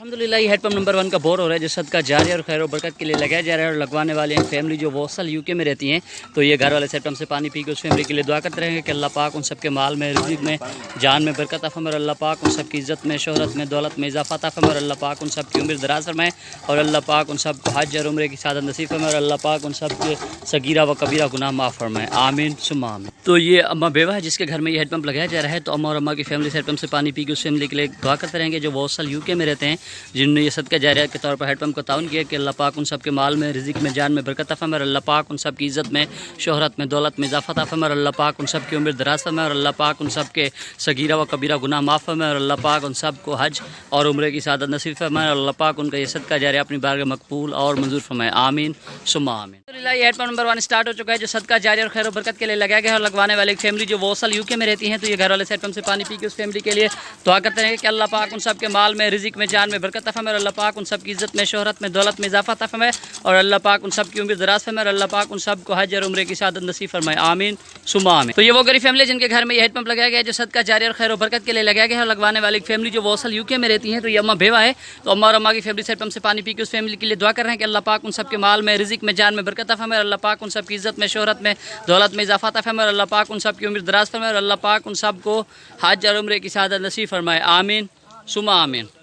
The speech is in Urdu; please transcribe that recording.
الحمدللہ یہ ہیڈ پمپ نمبر 1 کا بور ہو رہا ہے جو صدقہ جاریہ اور خیر و برکت کے لیے لگایا جا رہا ہے، اور لگوانے والے ہیں فیملی جو ووصل یو کے میں رہتی ہیں، تو یہ گھر والے ہیڈ پمپ سے پانی پی کے اس فیملی کے لیے دعا کرتے رہیں گے کہ اللہ پاک ان سب کے مال میں، رزق میں، جان میں برکت عطا فرمائے، اور اللہ پاک ان سب کی عزت میں، شہرت میں، دولت میں اضافہ عطا فرمائے، اور اللہ پاک ان سب کی عمر دراز فرمائے، اور اللہ پاک ان سب کو حج اور عمرے کی سعادت نصیب فرمائے، اور اللہ پاک ان سب کے صغیرہ و کبیرہ گناہ معاف فرمائے، آمین ثم آمین۔ تو یہ اماں بیوہ ہے جس کے گھر میں یہ ہیڈ پمپ لگایا جا رہا ہے، تو اماں اور اماں کی فیملی سے ہیڈ پمپ سے پانی پی کے اس فیملی کے لیے دعا کرتے رہیں گے جو ووصل یو کے میں رہتے ہیں، جنہوں نے یہ صدقہ جاریہ کے طور پر ہیڈ پمپ کو تعاون کیا کہ اللہ پاک ان سب کے مال میں، رزق میں، جان میں برکت عطا فرمائے، اور اللہ پاک ان سب کی عزت میں، شہرت میں، دولت میں اضافہ عطا فرمائے، اور اللہ پاک ان سب کی عمر دراز فرمائے، اور اللہ پاک ان سب کے صغیرہ و کبیرہ گناہ معاف فرمائے، اور اللہ پاک ان سب کو حج اور عمرے کی سعادت نصیب فرمائے، اور اللہ پاک ان کا یہ صدقہ جاریہ اپنی بارگاہ مقبول اور منظور فرمائے، آمین ثم آمین۔ الحمدللہ یہ ہیڈ پمپ نمبر 1 اسٹارٹ ہو چکا ہے جو صدقہ جاریہ اور خیر و برکت کے لیے لگایا گیا ہے، اور لگوانے والے ایک فیملی جو ووصل یو کے میں رہتی ہیں، تو یہ گھر والے ہیڈ پمپ سے پانی پی کے اس فیملی کے لیے دعا کرتے رہیں کہ اللہ پاک ان سب کے مال میں، رزق میں، جان میں برکت عطا فرمائے، اور اللہ پاک ان سب کی عزت میں، شہرت میں، دولت میں اضافہ عطا فرمائے، اور اللہ پاک ان سب کی عمر دراز فرمائے، اور اللہ پاک ان سب کو حج اور عمرے کی سعادت نصیب فرمائے، آمین ثم آمین۔ تو یہ وہ غریب فیملی جن کے گھر میں یہ ہیڈ پمپ لگایا گیا ہے جو صدقہ جاریہ اور خیر و برکت کے لیے لگایا گیا ہے، اور لگوانے والی ایک فیملی جو ووصل یو کے میں رہتی ہیں، تو یہ اماں بیوہ ہے، تو اماں اور اماں کی فیملی سے ہیڈ پمپ سے پانی پی کے اس فیملی کے لیے دعا کر رہے ہیں کہ اللہ پاک ان سب کے مال میں، رزق میں، جان میں برکت عطا فرمائے، اور اللہ پاک ان سب کی عزت میں، شہرت میں، دولت میں اضافہ عطا فرمائے، اور اللہ پاک ان سب کی عمر دراز فرمائے، اور اللہ پاک ان سب کو حج اور عمرے کی سعادت نصیب فرمائے، آمین ثم آمین۔